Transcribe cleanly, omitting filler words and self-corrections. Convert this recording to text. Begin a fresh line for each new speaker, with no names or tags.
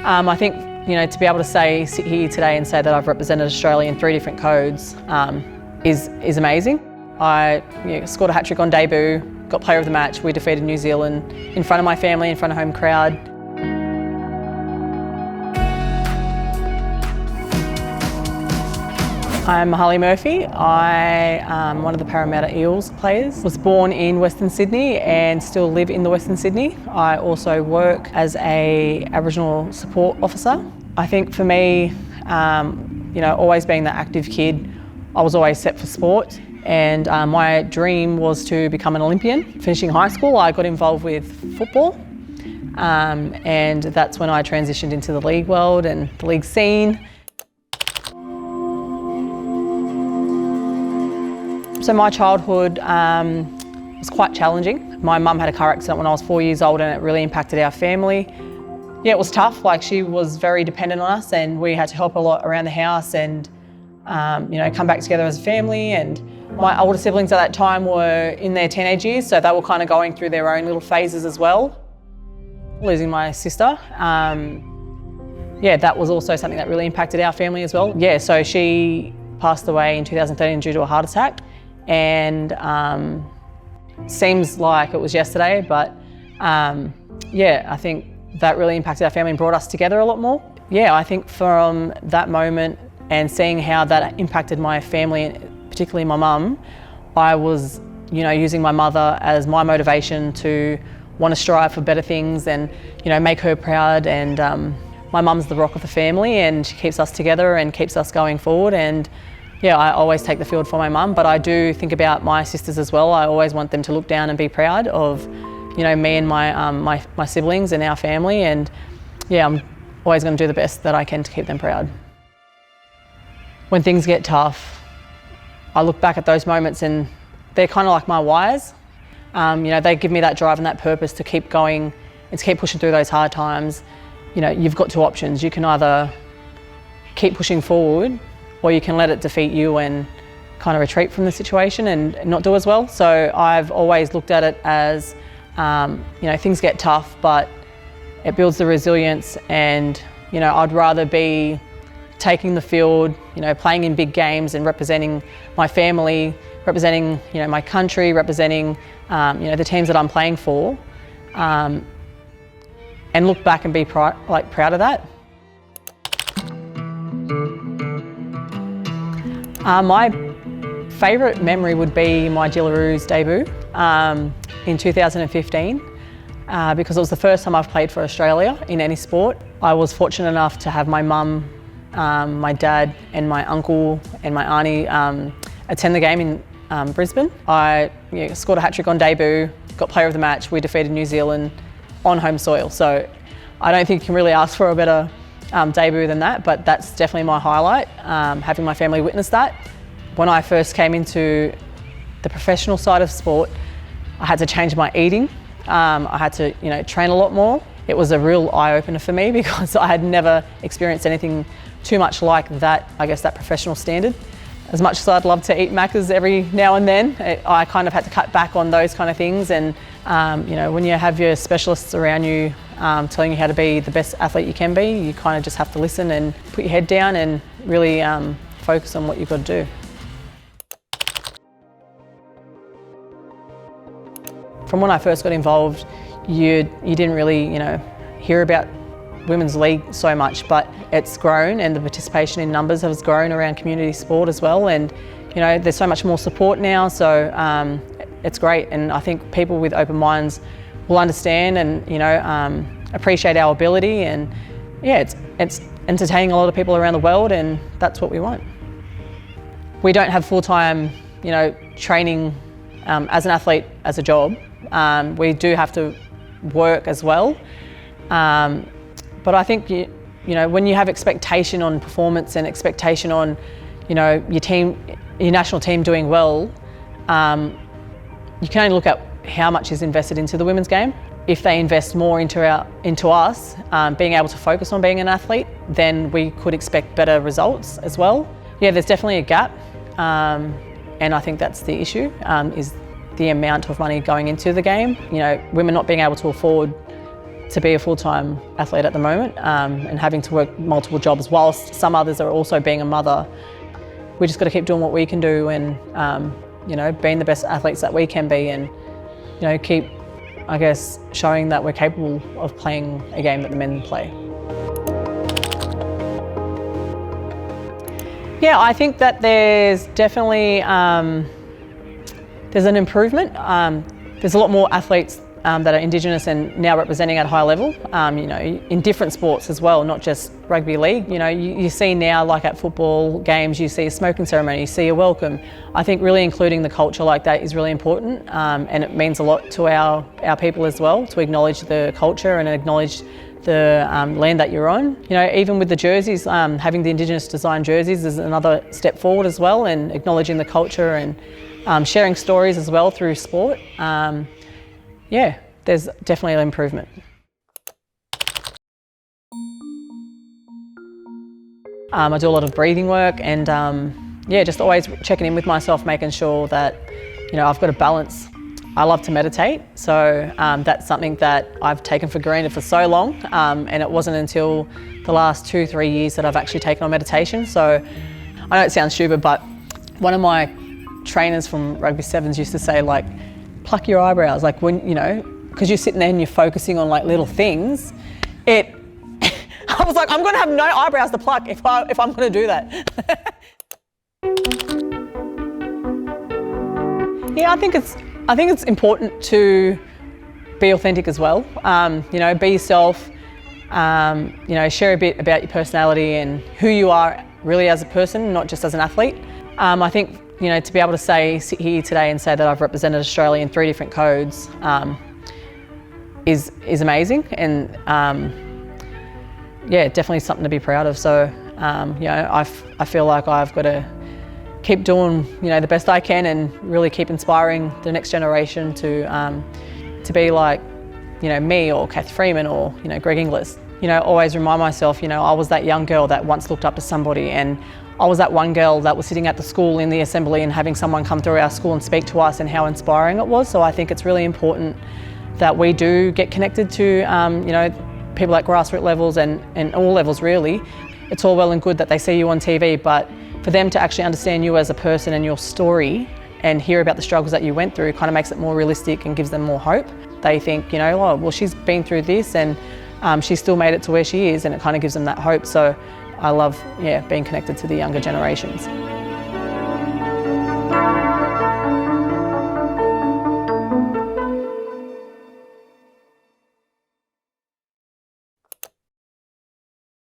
I think, to be able to sit here today and say that I've represented Australia in 3 different codes is amazing. I scored a hat-trick on debut, got player of the match. We defeated New Zealand in front of my family, in front of home crowd. I'm Mahalia Murphy. I'm one of the Parramatta Eels players. Was born in Western Sydney and still live in the Western Sydney. I also work as an Aboriginal support officer. I think for me, always being that active kid, I was always set for sport, and my dream was to become an Olympian. Finishing high school, I got involved with football, and that's when I transitioned into the league world and the league scene. So my childhood was quite challenging. My mum had a car accident when I was 4 years old, and it really impacted our family. Yeah, it was tough. She was very dependent on us, and we had to help a lot around the house and come back together as a family. And my older siblings at that time were in their teenage years, so they were kind of going through their own little phases as well. Losing my sister, that was also something that really impacted our family as well. Yeah, so she passed away in 2013 due to a heart attack. And seems like it was yesterday, but I think that really impacted our family and brought us together a lot more. Yeah, I think from that moment and seeing how that impacted my family, and particularly my mum, I was, using my mother as my motivation to want to strive for better things and, make her proud. And my mum's the rock of the family, and she keeps us together and keeps us going forward. And yeah, I always take the field for my mum, but I do think about my sisters as well. I always want them to look down and be proud of, me and my siblings and our family. And yeah, I'm always going to do the best that I can to keep them proud. When things get tough, I look back at those moments and they're kind of like my whys. They give me that drive and that purpose to keep going and to keep pushing through those hard times. You've got 2 options. You can either keep pushing forward, or you can let it defeat you and kind of retreat from the situation and not do as well. So I've always looked at it as, things get tough, but it builds the resilience. And, I'd rather be taking the field, playing in big games and representing my family, representing, my country, representing, the teams that I'm playing for, and look back and be proud of that. My favourite memory would be my Jillaroos debut in 2015 because it was the first time I've played for Australia in any sport. I was fortunate enough to have my mum, my dad and my uncle and my auntie attend the game in Brisbane. I scored a hat-trick on debut, got player of the match. We defeated New Zealand on home soil. So I don't think you can really ask for a better debut than that, but that's definitely my highlight, having my family witness that. When I first came into the professional side of sport, I had to change my eating. I had to, train a lot more. It was a real eye-opener for me because I had never experienced anything too much like that, that professional standard. As much as I'd love to eat Maccas every now and then, I kind of had to cut back on those kind of things. And, when you have your specialists around you telling you how to be the best athlete you can be, you kind of just have to listen and put your head down and really focus on what you've got to do. From when I first got involved, you didn't really, hear about women's league so much, but it's grown and the participation in numbers has grown around community sport as well. And, there's so much more support now, so it's great. And I think people with open minds will understand and, appreciate our ability. And yeah, it's entertaining a lot of people around the world, and that's what we want. We don't have full-time, training as an athlete as a job. We do have to work as well. But I think, when you have expectation on performance and expectation on, your national team doing well, you can only look at how much is invested into the women's game. If they invest more into us, being able to focus on being an athlete, then we could expect better results as well. Yeah, there's definitely a gap, and I think that's the issue, is the amount of money going into the game. Women not being able to afford to be a full-time athlete at the moment, and having to work multiple jobs whilst some others are also being a mother. We just got to keep doing what we can do and being the best athletes that we can be, and keep, I guess, showing that we're capable of playing a game that the men play. Yeah, I think that there's definitely there's an improvement. There's a lot more athletes that are Indigenous and now representing at a high level, in different sports as well, not just rugby league. You see now, like at football games, you see a smoking ceremony, you see a welcome. I think really including the culture like that is really important, and it means a lot to our people as well, to acknowledge the culture and acknowledge the land that you're on. Even with the jerseys, having the Indigenous design jerseys is another step forward as well, and acknowledging the culture and sharing stories as well through sport. Yeah, there's definitely an improvement. I do a lot of breathing work and just always checking in with myself, making sure that I've got a balance. I love to meditate, so that's something that I've taken for granted for so long, and it wasn't until the last 2-3 years that I've actually taken on meditation. So I know it sounds stupid, but one of my trainers from Rugby Sevens used to say, like, pluck your eyebrows, like when, because you're sitting there and you're focusing on like little things. I was like, I'm gonna have no eyebrows to pluck if I'm gonna do that. Yeah, I think it's important to be authentic as well. Be yourself. Share a bit about your personality and who you are really as a person, not just as an athlete. I think to be able to sit here today and say that I've represented Australia in 3 different codes is amazing, and definitely something to be proud of. So I feel like I've got to keep doing the best I can and really keep inspiring the next generation to be like me or Kath Freeman or Greg Inglis. Always remind myself, I was that young girl that once looked up to somebody, and I was that one girl that was sitting at the school in the assembly and having someone come through our school and speak to us, and how inspiring it was. So I think it's really important that we do get connected to people at grassroots levels and all levels really. It's all well and good that they see you on TV, but for them to actually understand you as a person and your story and hear about the struggles that you went through kind of makes it more realistic and gives them more hope. They think, oh, well, she's been through this and she still made it to where she is, and it kind of gives them that hope. So I love being connected to the younger generations.